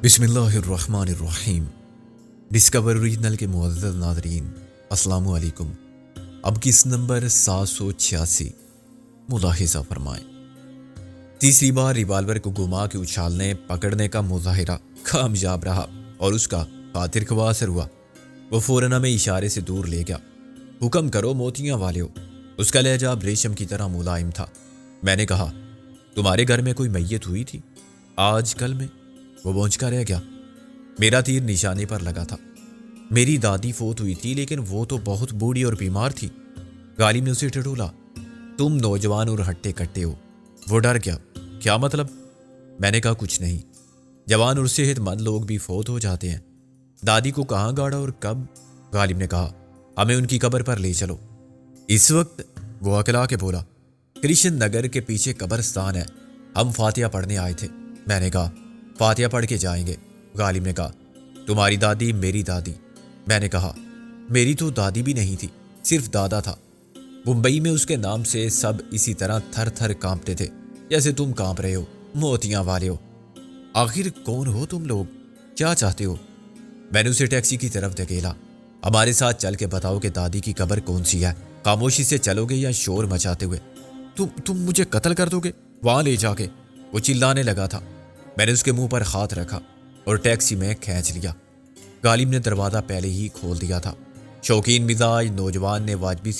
بسم اللہ الرحمن الرحیم۔ ڈسکور اوریجنل کے معزز ناظرین، السلام علیکم۔ اب کس نمبر 786 ملاحظہ فرمائیں۔ تیسری بار ریوالور کو گھما کے اچھالنے پکڑنے کا مظاہرہ کامیاب رہا اور اس کا خاطر خواہ اثر ہوا۔ وہ فوراً ہمیں اشارے سے دور لے گیا۔ حکم کرو موتیاں والیو۔ اس کا لہجہ اب ریشم کی طرح ملائم تھا۔ میں نے کہا، تمہارے گھر میں کوئی میت ہوئی تھی آج کل میں؟ وہ بونچ کا رہ گیا۔ میرا تیر نشانے پر لگا تھا۔ میری دادی فوت ہوئی تھی، لیکن وہ تو بہت بوڑھی اور بیمار تھی۔ غالب نے اسے ٹٹولا۔ تم نوجوان اور ہٹے کٹے ہو۔ وہ ڈر گیا۔ کیا مطلب؟ میں نے کہا، کچھ نہیں، جوان اور صحت مند لوگ بھی فوت ہو جاتے ہیں۔ دادی کو کہاں گاڑا اور کب؟ غالب نے کہا، ہمیں ان کی قبر پر لے چلو۔ اس وقت وہ اکلا کے بولا، کرشن نگر کے پیچھے قبرستان ہے، ہم فاتحہ پڑھنے آئے تھے۔ میں نے کہا، فاتحہ پڑھ کے جائیں گے۔ غالب نے کہا، تمہاری دادی میری دادی۔ میں نے کہا، میری تو دادی بھی نہیں تھی، صرف دادا تھا۔ ممبئی میں اس کے نام سے سب اسی طرح تھر تھر کانپتے تھے جیسے تم کانپ رہے ہو، موتیاں والے ہو۔ آخر کون ہو تم لوگ؟ کیا چاہتے ہو؟ میں نے اسے ٹیکسی کی طرف دھکیلا۔ ہمارے ساتھ چل کے بتاؤ کہ دادی کی قبر کون سی ہے۔ خاموشی سے چلو گے یا شور مچاتے ہوئے؟ تم مجھے قتل کر دو گے وہاں لے جا کے؟ وہ چلانے لگا تھا۔ میں نے اس کے منہ پر ہاتھ رکھا اور ٹیکسی میں کھینچ لیا۔ غالب نے دروازہ پہلے ہی کھول دیا تھا۔ شوقین مزاج نوجوان نے واجبی سی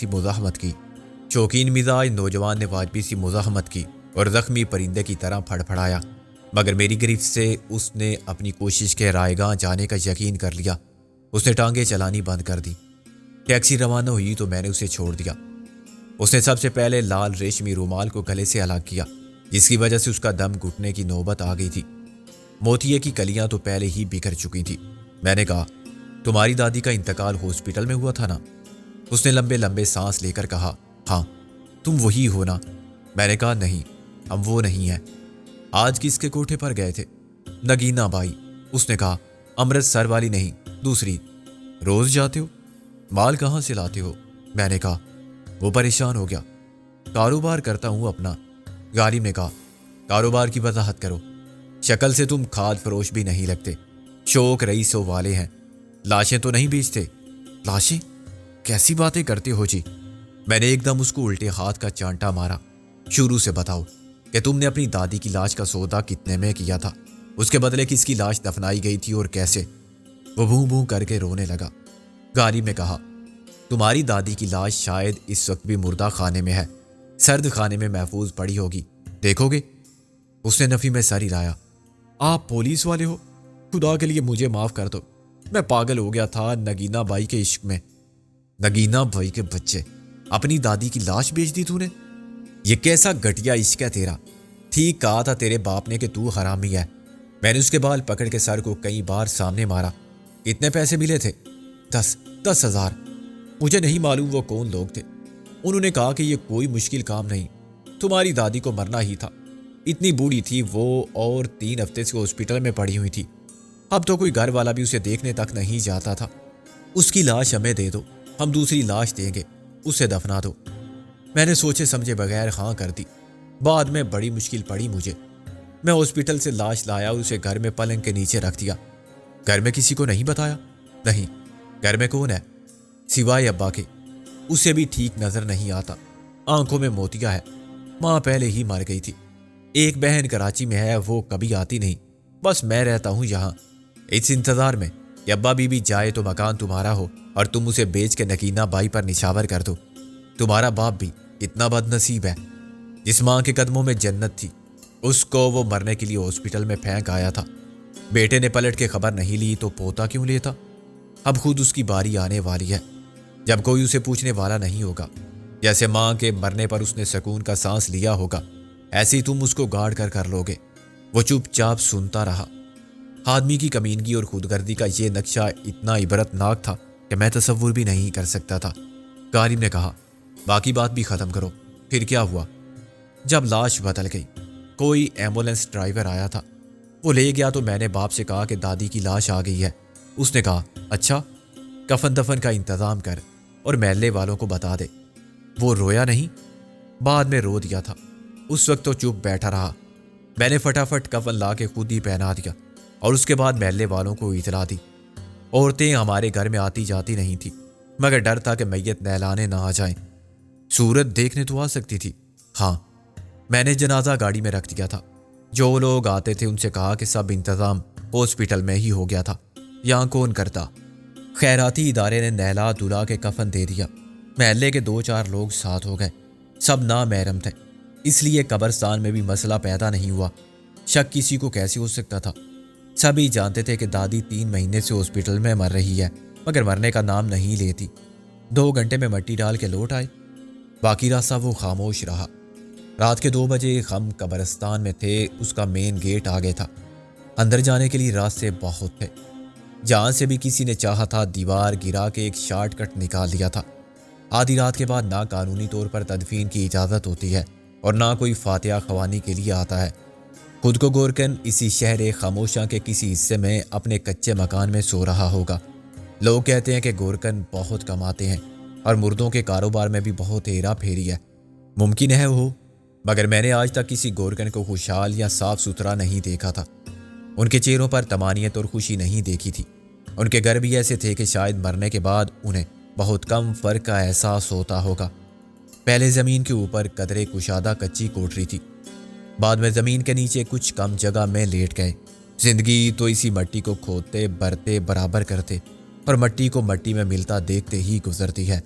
مزاحمت کی اور زخمی پرندے کی طرح پھڑ پھڑایا، مگر میری گرفت سے اس نے اپنی کوشش کے رائے گاہ جانے کا یقین کر لیا۔ اس نے ٹانگیں چلانی بند کر دی۔ ٹیکسی روانہ ہوئی تو میں نے اسے چھوڑ دیا۔ اس نے سب سے پہلے لال ریشمی رومال کو گلے سے الگ کیا، جس کی وجہ سے اس کا دم گھٹنے کی نوبت آ گئی تھی۔ موتیے کی کلیاں تو پہلے ہی بکھر چکی تھی۔ میں نے کہا، تمہاری دادی کا انتقال ہاسپٹل میں ہوا تھا نا؟ اس نے لمبے لمبے سانس لے کر کہا، ہاں۔ تم وہی ہو نا؟ میں نے کہا، نہیں، ہم وہ نہیں ہیں۔ آج کس کے کوٹھے پر گئے تھے؟ نگینا بائی۔ اس نے کہا، امرتسر والی نہیں، دوسری۔ روز جاتے ہو؟ مال کہاں سے لاتے ہو؟ میں نے کہا۔ وہ پریشان ہو گیا۔ کاروبار کرتا ہوں اپنا۔ غالب نے کہا، کاروبار کی وضاحت کرو۔ شکل سے تم کھاد فروش بھی نہیں لگتے، شوق رئیسوں والے ہیں۔ لاشیں تو نہیں بیچتے؟ لاشیں؟ کیسی باتیں کرتے ہو جی؟ میں نے ایک دم اس کو الٹے ہاتھ کا چانٹا مارا۔ شروع سے بتاؤ کہ تم نے اپنی دادی کی لاش کا سودا کتنے میں کیا تھا؟ اس کے بدلے کس کی لاش دفنائی گئی تھی اور کیسے؟ وہ بھوں بھوں کر کے رونے لگا۔ غالب نے کہا، تمہاری دادی کی لاش شاید اس وقت بھی مردہ خانے میں ہے، سرد خانے میں محفوظ پڑی ہوگی، دیکھو گے؟ اس نے نفی میں سر ہلایا۔ آپ پولیس والے ہو؟ خدا کے لیے مجھے معاف کر دو، میں پاگل ہو گیا تھا نگینا بائی کے عشق میں۔ نگینا بائی کے بچے، اپنی دادی کی لاش بیچ دی تو نے؟ یہ کیسا گھٹیا عشق ہے تیرا؟ ٹھیک کہا تھا تیرے باپ نے کہ تو حرامی ہے۔ میں نے اس کے بال پکڑ کے سر کو کئی بار سامنے مارا۔ کتنے پیسے ملے تھے؟ 10,000۔ مجھے نہیں معلوم وہ کون لوگ تھے۔ انہوں نے کہا کہ یہ کوئی مشکل کام نہیں، تمہاری دادی کو مرنا ہی تھا، اتنی بوڑھی تھی وہ اور 3 ہفتے سے ہاسپٹل میں پڑی ہوئی تھی۔ اب تو کوئی گھر والا بھی اسے دیکھنے تک نہیں جاتا تھا۔ اس کی لاش ہمیں دے دو، ہم دوسری لاش دیں گے، اسے دفنا دو۔ میں نے سوچے سمجھے بغیر ہاں کر دی۔ بعد میں بڑی مشکل پڑی مجھے۔ میں ہاسپٹل سے لاش لایا اور اسے گھر میں پلنگ کے نیچے رکھ دیا۔ گھر میں کسی کو نہیں بتایا؟ نہیں۔ گھر میں کون ہے سوائے ابا کے؟ اسے بھی ٹھیک نظر نہیں آتا، آنکھوں میں موتیا ہے، ماں پہلے ہی مر گئی تھی۔ ایک بہن کراچی میں ہے، وہ کبھی آتی نہیں، بس میں رہتا ہوں یہاں، اس انتظار میں کہ ابا بی جائے تو مکان تمہارا ہو اور تم اسے بیچ کے نگینا بائی پر نشاور کر دو۔ تمہارا باپ بھی اتنا بد نصیب ہے؟ جس ماں کے قدموں میں جنت تھی، اس کو وہ مرنے کے لیے ہاسپٹل میں پھینک آیا تھا۔ بیٹے نے پلٹ کے خبر نہیں لی تو پوتا کیوں لیتا؟ اب خود اس کی باری آنے والی ہے، جب کوئی اسے پوچھنے والا نہیں ہوگا۔ جیسے ماں کے مرنے پر اس نے سکون کا سانس لیا ہوگا، ایسے ہی تم اس کو گاڑ کر لو گے۔ وہ چپ چاپ سنتا رہا۔ آدمی کی کمینگی اور خودگردی کا یہ نقشہ اتنا عبرت ناک تھا کہ میں تصور بھی نہیں کر سکتا تھا۔ غالب نے کہا، باقی بات بھی ختم کرو۔ پھر کیا ہوا؟ جب لاش بدل گئی، کوئی ایمبولینس ڈرائیور آیا تھا، وہ لے گیا تو میں نے باپ سے کہا کہ دادی کی لاش آ گئی ہے۔ اس نے کہا، اچھا، کفن دفن کا انتظام کر اور محلے والوں کو بتا دے۔ وہ رویا نہیں؟ بعد میں رو دیا تھا، اس وقت تو چپ بیٹھا رہا۔ میں نے فٹافٹ کفن لا کے خود ہی پہنا دیا اور اس کے بعد محلے والوں کو اطلاع دی۔ عورتیں ہمارے گھر میں آتی جاتی نہیں تھی، مگر ڈر تھا کہ میت نہلانے نہ آ جائیں۔ صورت دیکھنے تو آ سکتی تھی۔ ہاں، میں نے جنازہ گاڑی میں رکھ دیا تھا۔ جو لوگ آتے تھے ان سے کہا کہ سب انتظام ہاسپٹل میں ہی ہو گیا تھا، یہاں کون کرتا۔ خیراتی ادارے نے نہلا دھلا کے کفن دے دیا۔ محلے کے 2-4 لوگ ساتھ ہو گئے، سب نامحرم تھے، اس لیے قبرستان میں بھی مسئلہ پیدا نہیں ہوا۔ شک کسی کو کیسے ہو سکتا تھا؟ سبھی جانتے تھے کہ دادی 3 مہینے سے ہاسپٹل میں مر رہی ہے، مگر مرنے کا نام نہیں لیتی۔ 2 گھنٹے میں مٹی ڈال کے لوٹ آئے۔ باقی راستہ وہ خاموش رہا۔ رات کے 2 بجے ہم قبرستان میں تھے، اس کا مین گیٹ آگے تھا۔ اندر جانے کے لیے راستے بہت تھے۔ جہاں سے بھی کسی نے چاہا تھا دیوار گرا کے ایک شارٹ کٹ نکال دیا تھا۔ آدھی رات کے بعد نہ قانونی طور پر تدفین کی اجازت ہوتی ہے اور نہ کوئی فاتحہ خوانی کے لیے آتا ہے۔ خود کو گورکن اسی شہر خاموشاں کے کسی حصے میں اپنے کچے مکان میں سو رہا ہوگا۔ لوگ کہتے ہیں کہ گورکن بہت کماتے ہیں اور مردوں کے کاروبار میں بھی بہت ہیرا پھیری ہے۔ ممکن ہے وہ، مگر میں نے آج تک کسی گورکن کو خوشحال یا صاف ستھرا نہیں دیکھا تھا۔ ان کے چہروں پر طمانینت اور خوشی نہیں دیکھی تھی۔ ان کے گھر بھی ایسے تھے کہ شاید مرنے کے بعد انہیں بہت کم فرق کا احساس ہوتا ہوگا۔ پہلے زمین کے اوپر قدرے کشادہ کچی کوٹری تھی، بعد میں زمین کے نیچے کچھ کم جگہ میں لیٹ گئے۔ زندگی تو اسی مٹی کو کھودتے برتے برابر کرتے اور مٹی کو مٹی میں ملتا دیکھتے ہی گزرتی ہے۔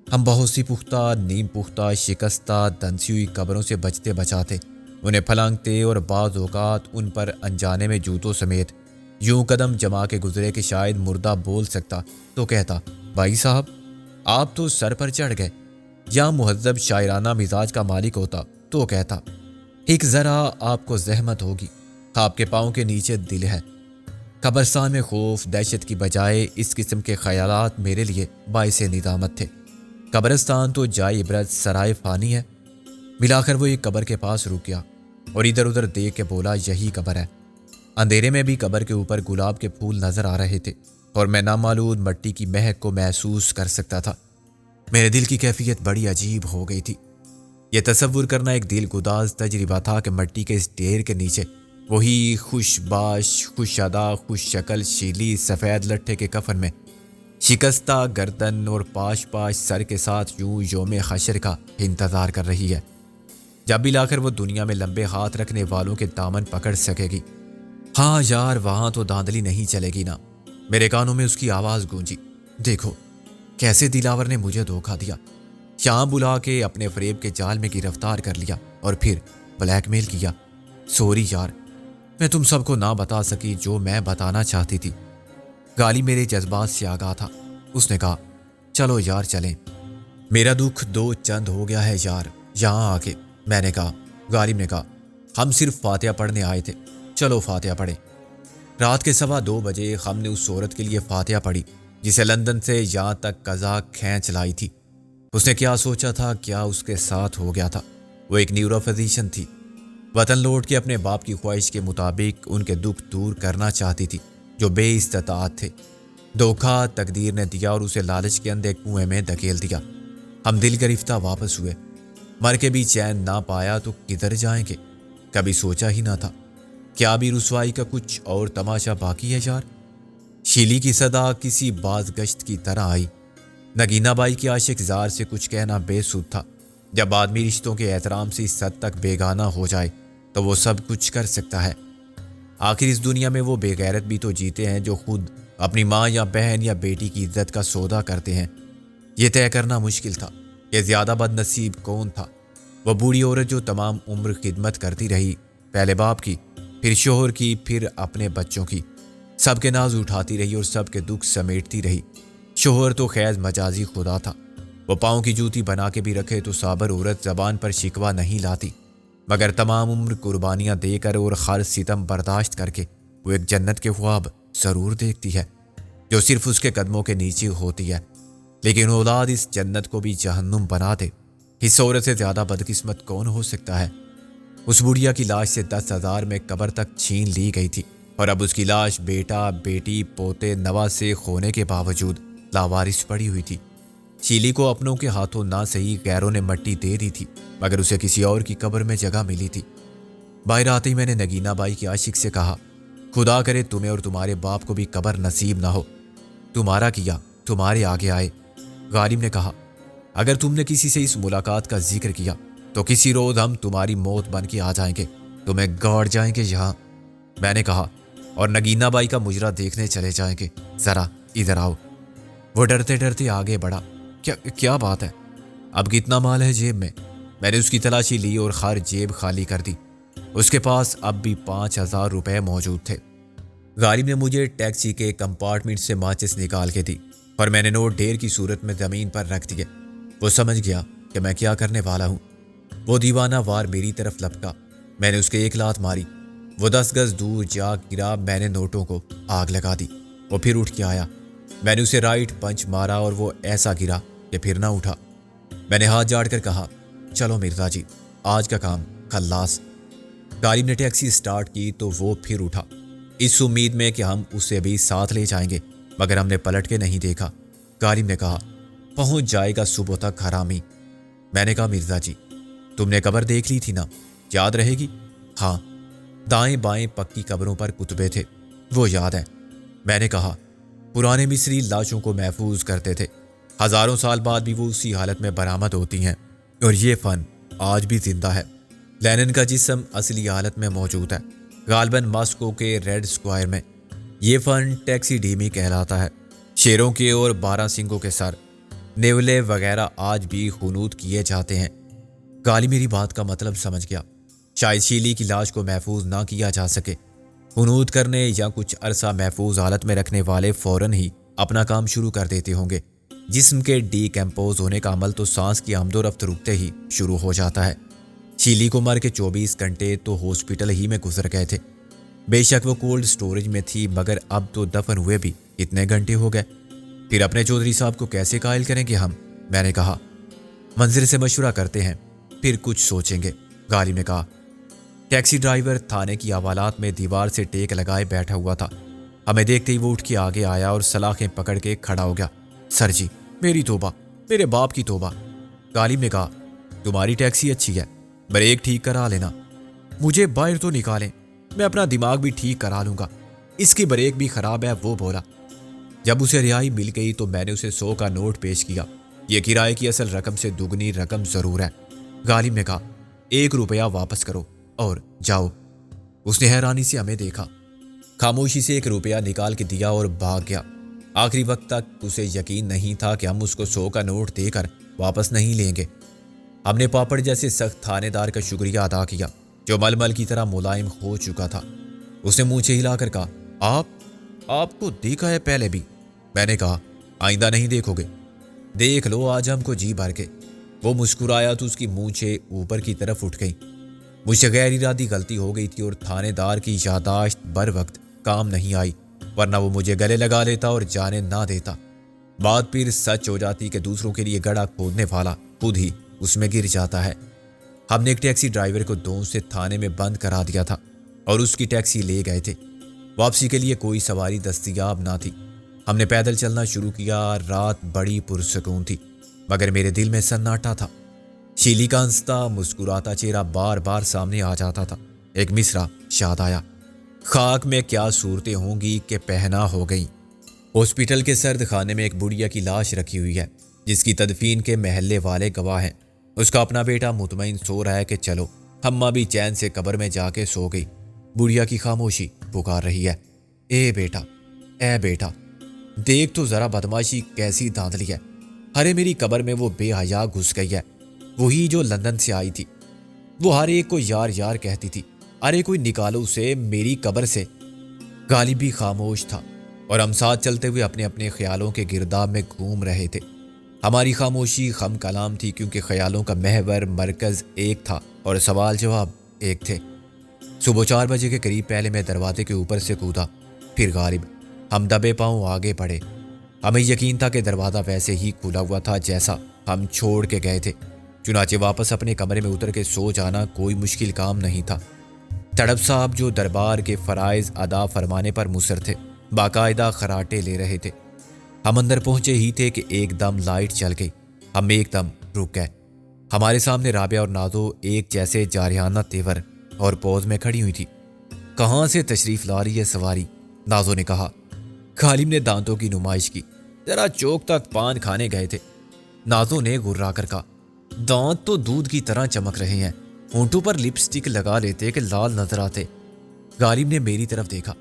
ہم بہت سی پختہ، نیم پختہ، شکستہ، دھنسی ہوئی قبروں سے بچتے بچاتے انہیں پھلانگتے اور بعض اوقات ان پر انجانے میں جوتوں سمیت یوں قدم جما کے گزرے کہ شاید مردہ بول سکتا تو کہتا، بھائی صاحب آپ تو سر پر چڑھ گئے۔ یا مہذب شاعرانہ مزاج کا مالک ہوتا تو کہتا، ایک ذرا آپ کو زحمت ہوگی، آپ کے پاؤں کے نیچے دل ہے۔ قبرستان میں خوف دہشت کی بجائے اس قسم کے خیالات میرے لیے باعث ندامت تھے۔ قبرستان تو جائے عبرت سرائے فانی ہے۔ ملاخر وہ ایک قبر کے پاس رک گیا اور ادھر ادھر دیکھ کے بولا، یہی قبر ہے۔ اندھیرے میں بھی قبر کے اوپر گلاب کے پھول نظر آ رہے تھے اور میں نامعلوم مٹی کی مہک کو محسوس کر سکتا تھا۔ میرے دل کی کیفیت بڑی عجیب ہو گئی تھی۔ یہ تصور کرنا ایک دل گداز تجربہ تھا کہ مٹی کے اس ڈھیر کے نیچے وہی خوش باش، خوش ادا، خوش شکل، شیلی سفید لٹھے کے کفن میں شکستہ گردن اور پاش پاش سر کے ساتھ یوں یوم حشر کا انتظار کر رہی ہے، جب بالآخر وہ دنیا میں لمبے ہاتھ رکھنے والوں کے دامن پکڑ سکے گی۔ ہاں یار، وہاں تو دھاندلی نہیں چلے گی نا۔ میرے کانوں میں اس کی آواز گونجی، دیکھو کیسے دلاور نے مجھے دھوکہ دیا، یہاں بلا کے اپنے فریب کے جال میں گرفتار کر لیا اور پھر بلیک میل کیا۔ سوری یار، میں تم سب کو نہ بتا سکی جو میں بتانا چاہتی تھی۔ گالی میرے جذبات سے آگاہ تھا۔ اس نے کہا، چلو یار چلیں، میرا دکھ 2 چند ہو گیا ہے یار یہاں آ کے۔ میں نے کہا، غالب نے کہا، ہم صرف فاتحہ پڑھنے آئے تھے، چلو فاتحہ پڑھیں۔ رات کے 2:15 بجے ہم نے اس عورت کے لیے فاتحہ پڑھی جسے لندن سے یہاں تک قضا کھینچ لائی تھی۔ اس نے کیا سوچا تھا، کیا اس کے ساتھ ہو گیا تھا؟ وہ ایک نیورو فزیشین تھی، وطن لوٹ کے اپنے باپ کی خواہش کے مطابق ان کے دکھ دور کرنا چاہتی تھی جو بے استطاعت تھے۔ دھوکہ تقدیر نے دیا اور اسے لالچ کے اندھے کنویں میں دھکیل دیا۔ ہم دل گرفتہ واپس ہوئے، مر کے بھی چین نہ پایا تو کدھر جائیں گے؟ کبھی سوچا ہی نہ تھا۔ کیا بھی رسوائی کا کچھ اور تماشا باقی ہے یار؟ شیلی کی صدا کسی باز گشت کی طرح آئی۔ نگینہ بائی کے عاشق زار سے کچھ کہنا بے سود تھا۔ جب آدمی رشتوں کے احترام سے اس حد تک بیگانہ ہو جائے تو وہ سب کچھ کر سکتا ہے۔ آخر اس دنیا میں وہ بے غیرت بھی تو جیتے ہیں جو خود اپنی ماں یا بہن یا بیٹی کی عزت کا سودا کرتے ہیں۔ یہ طے کرنا مشکل تھا کہ زیادہ بد نصیب کون تھا، وہ بوڑھی عورت جو تمام عمر خدمت کرتی رہی، پہلے باپ کی، پھر شوہر کی، پھر اپنے بچوں کی، سب کے ناز اٹھاتی رہی اور سب کے دکھ سمیٹتی رہی۔ شوہر تو خیز مجازی خدا تھا، وہ پاؤں کی جوتی بنا کے بھی رکھے تو صابر عورت زبان پر شکوہ نہیں لاتی، مگر تمام عمر قربانیاں دے کر اور ہر ستم برداشت کر کے وہ ایک جنت کے خواب ضرور دیکھتی ہے جو صرف اس کے قدموں کے نیچے ہوتی ہے۔ لیکن اولاد اس جنت کو بھی جہنم بنا دے، اس عورت سے زیادہ بدقسمت کون ہو سکتا ہے؟ اس بڑھیا کی لاش سے 10,000 میں قبر تک چھین لی گئی تھی اور اب اس کی لاش بیٹا، بیٹی، پوتے، نوا سے ہونے کے باوجود لاوارث پڑی ہوئی تھی۔ شیلی کو اپنوں کے ہاتھوں نہ صحیح غیروں نے مٹی دے دی تھی، مگر اسے کسی اور کی قبر میں جگہ ملی تھی۔ باہر آتے ہی میں نے نگینہ بائی کے عاشق سے کہا، خدا کرے تمہیں اور تمہارے باپ کو بھی قبر نصیب نہ ہو۔ تمہارا کیا تمہارے آگے آئے۔ غالب نے کہا، اگر تم نے کسی سے اس ملاقات کا ذکر کیا تو کسی روز ہم تمہاری موت بن کے آ جائیں گے، تمہیں گاڑ جائیں گے یہاں۔ میں نے کہا، اور نگینہ بائی کا مجرا دیکھنے چلے جائیں گے، ذرا ادھر آؤ۔ وہ ڈرتے ڈرتے آگے بڑھا۔ کیا بات ہے؟ اب کتنا مال ہے جیب میں؟ میں نے اس کی تلاشی لی اور ہر جیب خالی کر دی۔ اس کے پاس اب بھی 5,000 روپے موجود تھے۔ غالب نے مجھے ٹیکسی کے کمپارٹمنٹ سے ماچس نکال کے دی اور میں نے نوٹ ڈھیر کی صورت میں زمین پر رکھ دیے۔ وہ سمجھ گیا کہ میں کیا کرنے والا ہوں۔ وہ دیوانہ وار میری طرف لپکا۔ میں نے اس کے ایک لات ماری۔ وہ 10 گز دور جا گرا۔ میں نے نوٹوں کو آگ لگا دی۔ وہ پھر اٹھ کے آیا۔ میں نے اسے رائٹ پنچ مارا اور وہ ایسا گرا کہ پھر نہ اٹھا۔ میں نے ہاتھ جاڑ کر کہا، چلو مرزا جی، آج کا کام خلاص۔ غالب نے ٹیکسی سٹارٹ کی تو وہ پھر اٹھا، اس امید میں کہ ہم اسے بھی ساتھ لے جائیں گے، مگر ہم نے پلٹ کے نہیں دیکھا۔ غالب نے کہا، پہنچ جائے گا صبح تک حرامی۔ میں نے کہا، مرزا جی تم نے قبر دیکھ لی تھی نا، یاد رہے گی؟ ہاں، دائیں بائیں پکی قبروں پر کتبے تھے، وہ یاد ہے۔ میں نے کہا، پرانے مصری لاشوں کو محفوظ کرتے تھے، ہزاروں سال بعد بھی وہ اسی حالت میں برآمد ہوتی ہیں، اور یہ فن آج بھی زندہ ہے۔ لینن کا جسم اصلی حالت میں موجود ہے، غالباً ماسکو کے ریڈ اسکوائر میں۔ یہ فن ٹیکسی ڈیمی کہلاتا ہے۔ شیروں کے اور 12 سنگوں کے سر، نیولے وغیرہ آج بھی خنود کیے جاتے ہیں۔ غالب میری بات کا مطلب سمجھ گیا۔ شاید شیلی کی لاش کو محفوظ نہ کیا جا سکے۔ خنود کرنے یا کچھ عرصہ محفوظ حالت میں رکھنے والے فوراً ہی اپنا کام شروع کر دیتے ہوں گے۔ جسم کے ڈی کمپوز ہونے کا عمل تو سانس کی آمد و رفت رکتے ہی شروع ہو جاتا ہے۔ شیلی کو مر کے 24 گھنٹے تو ہاسپٹل ہی میں گزر گئے تھے۔ بے شک وہ کولڈ سٹوریج میں تھی، مگر اب تو دفن ہوئے بھی اتنے گھنٹے ہو گئے۔ پھر اپنے چودھری صاحب کو کیسے قائل کریں گے ہم؟ میں نے کہا، منظر سے مشورہ کرتے ہیں، پھر کچھ سوچیں گے۔ غالب نے کہا۔ ٹیکسی ڈرائیور تھانے کی حوالات میں دیوار سے ٹیک لگائے بیٹھا ہوا تھا۔ ہمیں دیکھتے ہی وہ اٹھ کے آگے آیا اور سلاخیں پکڑ کے کھڑا ہو گیا۔ سر جی، میری توبہ، میرے باپ کی توبہ۔ غالب نے کہا، تمہاری ٹیکسی اچھی ہے، بریک ٹھیک کرا لینا۔ مجھے باہر تو نکالیں، میں اپنا دماغ بھی ٹھیک کرا لوں گا، اس کی بریک بھی خراب ہے، وہ بولا۔ جب اسے رہائی مل گئی تو میں نے اسے 100 کا نوٹ پیش کیا۔ یہ کرائے کی اصل رقم سے دگنی رقم ضرور ہے۔ غالب نے کہا، 1 روپیہ واپس کرو اور جاؤ۔ اس نے حیرانی سے ہمیں دیکھا، خاموشی سے 1 روپیہ نکال کے دیا اور بھاگ گیا۔ آخری وقت تک اسے یقین نہیں تھا کہ ہم اس کو 100 کا نوٹ دے کر واپس نہیں لیں گے۔ ہم نے پاپڑ جیسے سخت تھانے دار کا شکریہ ادا کیا، جو ململ کی طرح ملائم ہو چکا تھا۔ اس نے منہ ہلا کر کہا، آپ کو دیکھا ہے پہلے بھی؟ میں نے کہا، آئندہ نہیں دیکھو گے، دیکھ لو آج ہم کو جی بھر کے۔ وہ مسکرایا تو اس کی مونچھیں اوپر کی طرف اٹھ گئیں۔ مجھ سے غیر ارادی غلطی ہو گئی تھی اور تھانے دار کی یادداشت بر وقت کام نہیں آئی، ورنہ وہ مجھے گلے لگا لیتا اور جانے نہ دیتا۔ بات پھر سچ ہو جاتی کہ دوسروں کے لیے گڑھا کھودنے والا خود ہی اس میں گر جاتا ہے۔ ہم نے ایک ٹیکسی ڈرائیور کو دون سے تھانے میں بند کرا دیا تھا اور اس کی ٹیکسی لے گئے تھے۔ واپسی کے لیے کوئی سواری دستیاب نہ تھی۔ ہم نے پیدل چلنا شروع کیا۔ رات بڑی پرسکون تھی، مگر میرے دل میں سناٹا تھا۔ شیلی کا ہنستا مسکراتا چہرہ بار بار سامنے آ جاتا تھا۔ ایک مصرع شاد آیا، خاک میں کیا صورتیں ہوں گی کہ پہنا ہو گئیں۔ ہاسپٹل کے سرد خانے میں ایک بڑھیا کی لاش رکھی ہوئی ہے، جس کی تدفین کے محلے والے گواہ ہیں۔ اس کا اپنا بیٹا مطمئن سو رہا ہے کہ چلو، ہماں بھی چین سے قبر میں جا کے سو گئی۔ بڑھیا کی خاموشی پکار رہی ہے، اے بیٹا، دیکھ تو ذرا بدماشی کیسی دھاندلی ہے۔ ارے میری قبر میں وہ بے حیا گھس گئی ہے، وہی جو لندن سے آئی تھی۔ وہ ہر ایک کو یار یار کہتی تھی، ارے کوئی نکالو اسے میری قبر سے۔ غالب بھی خاموش تھا اور ہم ساتھ چلتے ہوئے اپنے اپنے خیالوں کے گرداب میں گھوم رہے تھے۔ ہماری خاموشی خم کلام تھی، کیونکہ خیالوں کا محور مرکز ایک تھا اور سوال جواب ایک تھے۔ صبح 4 بجے کے قریب پہلے میں دروازے کے اوپر سے کودا، پھر غالب۔ ہم دبے پاؤں آگے بڑھے۔ ہمیں یقین تھا کہ دروازہ ویسے ہی کھلا ہوا تھا جیسا ہم چھوڑ کے گئے تھے، چنانچہ واپس اپنے کمرے میں اتر کے سو جانا کوئی مشکل کام نہیں تھا۔ تڑپ صاحب جو دربار کے فرائض ادا فرمانے پر مصر تھے، باقاعدہ خراٹے لے رہے تھے۔ ہم اندر پہنچے ہی تھے کہ ایک دم لائٹ چل گئی۔ ہم ایک دم رک گئے۔ ہمارے سامنے رابعہ اور نازو ایک جیسے جارحانہ تیور اور پوز میں کھڑی ہوئی تھی۔ کہاں سے تشریف لا رہی ہے سواری؟ نازو نے کہا۔ غالب نے دانتوں کی نمائش کی۔ ذرا چوک تک پان کھانے گئے تھے، نازو نے گررا کر کہا۔ دانت تو دودھ کی طرح چمک رہے ہیں، ہونٹوں پر لپسٹک لگا لیتے کہ لال نظر آتے۔ غالب نے میری طرف دیکھا۔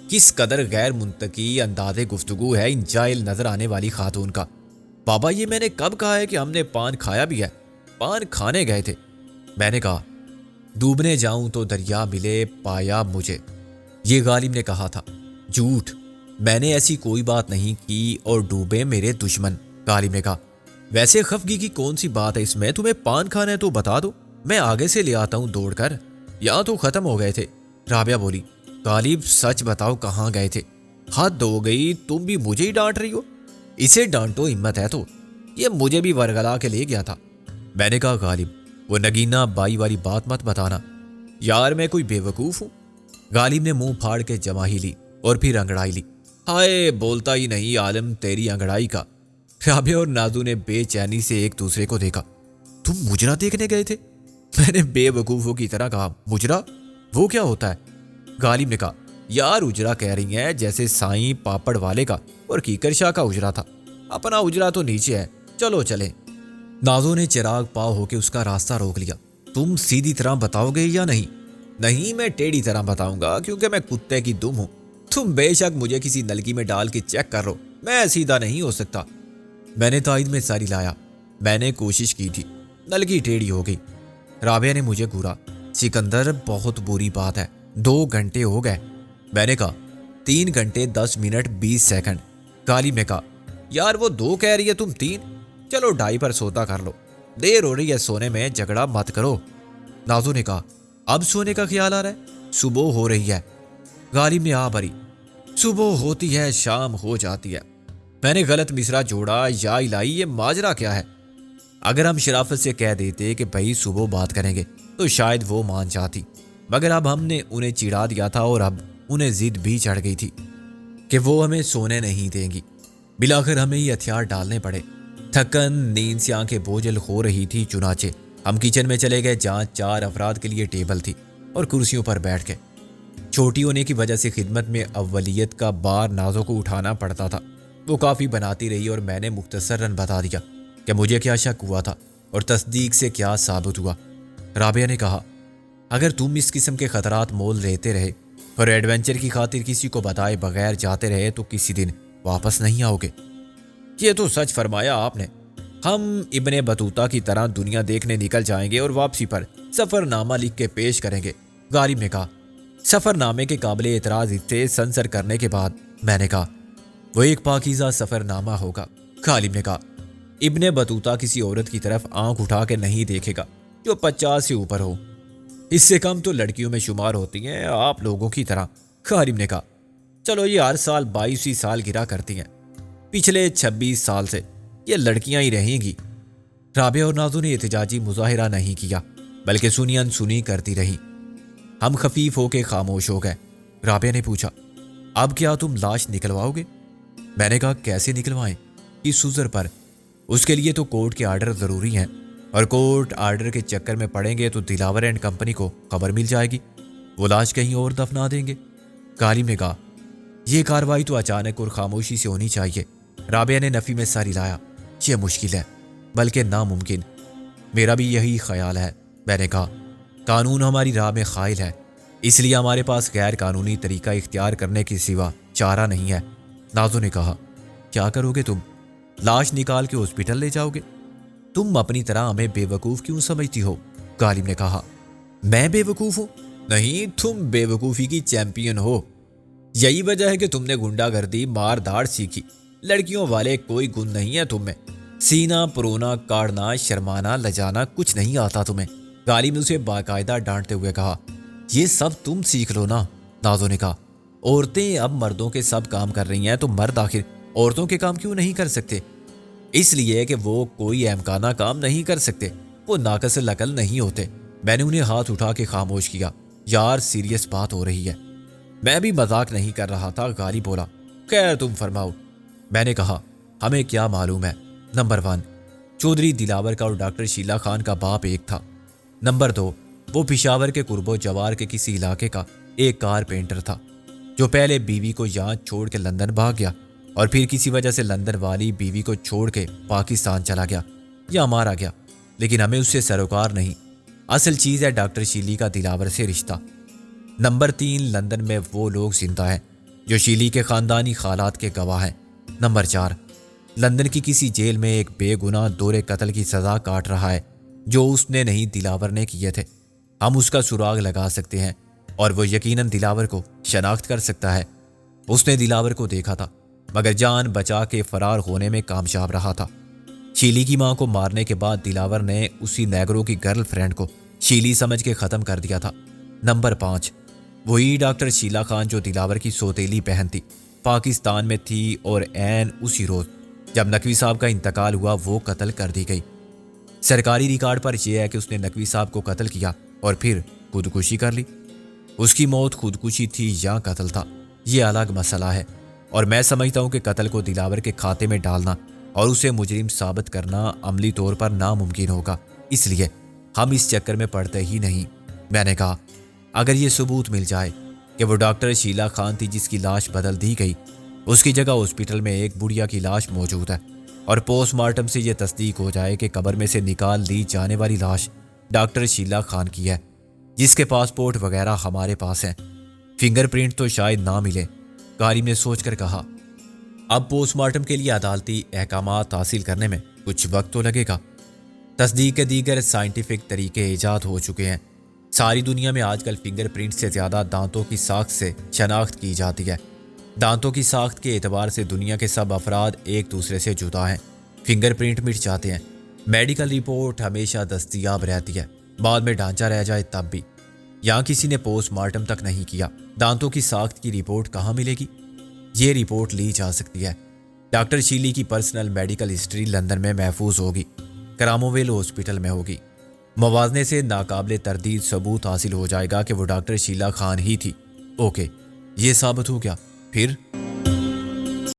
کس قدر غیر منطقی انداز گفتگو ہے ان جاہل نظر آنے والی خاتون کا۔ بابا یہ میں نے کب کہا ہے کہ ہم نے پان کھایا بھی ہے؟ پان کھانے گئے تھے، میں نے کہا۔ ڈوبنے جاؤں تو دریا ملے پایا مجھے، یہ غالب نے کہا تھا۔ جھوٹ، میں نے ایسی کوئی بات نہیں کی اور ڈوبے میرے دشمن، غالب نے کہا۔ ویسے خفگی کی کون سی بات ہے اس میں؟ تمہیں پان کھانا ہے تو بتا دو، میں آگے سے لے آتا ہوں دوڑ کر، یا تو ختم ہو گئے تھے؟ رابعہ بولی۔ غالب سچ بتاؤ کہاں گئے تھے؟ حد ہو گئی، تم بھی مجھے ہی ڈانٹ رہی ہو۔ اسے ڈانٹو ہمت ہے تو، یہ مجھے بھی ورگلا کے لے گیا تھا، میں نے کہا۔ غالب وہ نگینہ بائی والی بات مت بتانا یار، میں کوئی بے وقوف ہوں؟ غالب نے منہ پھاڑ کے جمع ہی لی اور پھر انگڑائی لی۔ ہائے بولتا ہی نہیں عالم تیری انگڑائی کا۔ رابعہ اور نازو نے بے چینی سے ایک دوسرے کو دیکھا۔ تم مجرا دیکھنے گئے تھے؟ میں نے بے وقوفوں کی طرح کہا۔ مجرا وہ کیا ہوتا ہے؟ غالب نے کہا۔ یار اجرا کہہ رہی ہیں جیسے سائیں پاپڑ والے کا اور کیکر شاہ کا اجرا تھا، اپنا اجرا تو نیچے ہے، چلو چلیں۔ نازو نے چراغ پاؤ ہو کے اس کا راستہ روک لیا۔ تم سیدھی طرح بتاؤ گے یا نہیں؟ نہیں، میں ٹیڑھی طرح بتاؤں گا کیونکہ میں کتے کی دم ہوں۔ تم بے شک مجھے کسی نلکی میں ڈال کے چیک کر لو، میں سیدھا نہیں ہو سکتا۔ میں نے تائید میں ساری لایا۔ میں نے کوشش کی تھی، نلکی ٹیڑھی ہو گئی۔ رابعہ نے مجھے گھورا۔ سکندر بہت بری بات ہے، 2 گھنٹے ہو گئے، میں نے کہا۔ 3 گھنٹے 10 منٹ 20 سیکنڈ، غالب نے کہا۔ یار وہ 2 کہہ رہی ہے تم 3، چلو 2.5 پر سودا کر لو، دیر ہو رہی ہے سونے میں، جھگڑا مت کرو۔ نازو نے کہا۔ اب سونے کا خیال آ رہا ہے؟ صبح ہو رہی ہے، غالب نے آ بھری۔ صبح ہوتی ہے شام ہو جاتی ہے، میں نے غلط مصرع جوڑا۔ یا الہی یہ ماجرا کیا ہے؟ اگر ہم شرافت سے کہہ دیتے کہ بھائی صبح بات کریں گے تو شاید وہ مان جاتی، مگر اب ہم نے انہیں چڑھا دیا تھا اور اب انہیں ضد بھی چڑھ گئی تھی کہ وہ ہمیں سونے نہیں دیں گی۔ بلاخر ہمیں یہ ہتھیار ڈالنے پڑے۔ تھکن نیند سے آنکھیں بوجھل ہو رہی تھی، چنانچہ ہم کچن میں چلے گئے جہاں 4 افراد کے لیے ٹیبل تھی اور کرسیوں پر بیٹھ گئے۔ چھوٹی ہونے کی وجہ سے خدمت میں اولیت کا بار نازو کو اٹھانا پڑتا تھا۔ وہ کافی بناتی رہی اور میں نے مختصراً بتا دیا کہ مجھے کیا شک ہوا تھا اور تصدیق سے کیا ثابت ہوا۔ رابعہ نے کہا، اگر تم اس قسم کے خطرات مول لیتے رہے اور ایڈونچر کی خاطر کسی کو بتائے بغیر جاتے رہے تو کسی دن واپس نہیں آؤ گے۔ یہ تو سچ فرمایا آپ نے، ہم ابن بطوطہ کی طرح دنیا دیکھنے نکل جائیں گے اور واپسی پر سفر نامہ لکھ کے پیش کریں گے، غالب نے کہا۔ سفر نامے کے قابل اعتراض حصے سنسر کرنے کے بعد میں نے کہا، وہ ایک پاکیزہ سفر نامہ ہوگا، غالب نے کہا۔ ابن بطوطہ کسی عورت کی طرف آنکھ اٹھا کے نہیں دیکھے گا جو 50 سے اوپر ہو، اس سے کم تو لڑکیوں میں شمار ہوتی ہیں آپ لوگوں کی طرح، غالب نے کہا۔ چلو یہ ہر سال 22 سال گرا کرتی ہیں، پچھلے 26 سال سے یہ لڑکیاں ہی رہیں گی۔ رابعہ اور نازو نے احتجاجی مظاہرہ نہیں کیا بلکہ سنی انسنی کرتی رہی۔ ہم خفیف ہو کے خاموش ہو گئے۔ رابعہ نے پوچھا، اب کیا تم لاش نکلواؤ گے؟ میں نے کہا، کیسے نکلوائیں؟ اس سوزر پر، اس کے لیے تو کورٹ کے آرڈر ضروری ہیں، اور کورٹ آرڈر کے چکر میں پڑیں گے تو دلاور اینڈ کمپنی کو خبر مل جائے گی، وہ لاش کہیں اور دفنا دیں گے۔ غالب نے کہا، یہ کارروائی تو اچانک اور خاموشی سے ہونی چاہیے۔ رابعہ نے نفی میں ساری لایا، یہ مشکل ہے بلکہ ناممکن۔ میرا بھی یہی خیال ہے، میں نے کہا۔ قانون ہماری راہ میں خائل ہے، اس لیے ہمارے پاس غیر قانونی طریقہ اختیار کرنے کے سوا چارہ نہیں ہے۔ نازو نے کہا، کیا کرو گے تم؟ لاش نکال کے ہاسپٹل لے جاؤ گے؟ تم اپنی طرح ہمیں بے وقوف کیوں سمجھتی ہو؟ غالب نے کہا۔ میں بے وقوف ہوں؟ نہیں، تم بے وقوفی کی چیمپئن ہو، یہی وجہ ہے کہ تم نے گنڈا گردی مار دھاڑ سیکھی، لڑکیوں والے کوئی گن نہیں ہے تم میں، سینہ پرونا کاڑنا شرمانا لجانا کچھ نہیں آتا تمہیں۔ غالب نے اسے باقاعدہ ڈانٹتے ہوئے کہا، یہ سب تم سیکھ لو نا۔ نازو نے کہا، عورتیں اب مردوں کے سب کام کر رہی ہیں تو مرد آخر عورتوں کے کام کیوں نہیں کر سکتے؟ اس لیے کہ وہ کوئی احمقانہ کام نہیں کر سکتے، وہ ناقص العقل نہیں ہوتے۔ میں نے انہیں ہاتھ اٹھا کے خاموش کیا۔ یار سیریس بات ہو رہی ہے، میں بھی مذاق نہیں کر رہا تھا۔ غالب بولا، خیر تم فرماؤ۔ میں نے کہا، ہمیں کیا معلوم ہے؟ نمبر 1، چودھری دلاور کا اور ڈاکٹر شیلا خان کا باپ ایک تھا۔ نمبر 2، وہ پشاور کے قرب و جوار کے کسی علاقے کا ایک کارپینٹر تھا جو پہلے بیوی کو یہاں چھوڑ کے لندن بھاگ گیا اور پھر کسی وجہ سے لندن والی بیوی کو چھوڑ کے پاکستان چلا گیا یا مارا گیا، لیکن ہمیں اس سے سروکار نہیں۔ اصل چیز ہے ڈاکٹر شیلی کا دلاور سے رشتہ۔ نمبر 3، لندن میں وہ لوگ زندہ ہیں جو شیلی کے خاندانی حالات کے گواہ ہیں۔ نمبر 4، لندن کی کسی جیل میں ایک بے گناہ دورے قتل کی سزا کاٹ رہا ہے جو اس نے نہیں دلاور نے کیے تھے۔ ہم اس کا سراغ لگا سکتے ہیں اور وہ یقیناً دلاور کو شناخت کر سکتا ہے۔ اس نے دلاور کو دیکھا تھا مگر جان بچا کے فرار ہونے میں کامیاب رہا تھا۔ شیلی کی ماں کو مارنے کے بعد دلاور نے اسی نیگرو کی گرل فرینڈ کو شیلی سمجھ کے ختم کر دیا تھا۔ نمبر 5، وہی ڈاکٹر شیلا خان جو دلاور کی سوتیلی بہن تھی، پاکستان میں تھی اور عین اسی روز جب نقوی صاحب کا انتقال ہوا وہ قتل کر دی گئی۔ سرکاری ریکارڈ پر یہ ہے کہ اس نے نقوی صاحب کو قتل کیا اور پھر خودکشی کر لی۔ اس کی موت خودکشی تھی یا قتل تھا یہ الگ مسئلہ ہے، اور میں سمجھتا ہوں کہ قتل کو دلاور کے کھاتے میں ڈالنا اور اسے مجرم ثابت کرنا عملی طور پر ناممکن ہوگا، اس لیے ہم اس چکر میں پڑتے ہی نہیں۔ میں نے کہا اگر یہ ثبوت مل جائے کہ وہ ڈاکٹر شیلا خان تھی جس کی لاش بدل دی گئی، اس کی جگہ ہاسپٹل میں ایک بڑھیا کی لاش موجود ہے اور پوسٹ مارٹم سے یہ تصدیق ہو جائے کہ قبر میں سے نکال لی جانے والی لاش ڈاکٹر شیلا خان کی ہے جس کے پاسپورٹ وغیرہ ہمارے پاس ہیں، فنگر پرنٹ تو شاید نہ ملے۔ قاری نے سوچ کر کہا اب پوسٹ مارٹم کے لیے عدالتی احکامات حاصل کرنے میں کچھ وقت تو لگے گا۔ تصدیق کے دیگر سائنٹیفک طریقے ایجاد ہو چکے ہیں۔ ساری دنیا میں آج کل فنگر پرنٹ سے زیادہ دانتوں کی ساخت سے شناخت کی جاتی ہے۔ دانتوں کی ساخت کے اعتبار سے دنیا کے سب افراد ایک دوسرے سے جدا ہیں۔ فنگر پرنٹ مٹ جاتے ہیں، میڈیکل رپورٹ ہمیشہ دستیاب رہتی ہے، بعد میں ڈھانچہ رہ جائے تب بھی۔ یہاں کسی نے پوسٹ مارٹم تک نہیں کیا، دانتوں کی ساخت کی رپورٹ کہاں ملے گی؟ یہ رپورٹ لی جا سکتی ہے۔ ڈاکٹر شیلی کی پرسنل میڈیکل ہسٹری لندن میں محفوظ ہوگی، کرامویل ہاسپٹل میں ہوگی۔ موازنے سے ناقابل تردید ثبوت حاصل ہو جائے گا کہ وہ ڈاکٹر شیلا خان ہی تھی۔ اوکے، یہ ثابت ہو گیا، پھر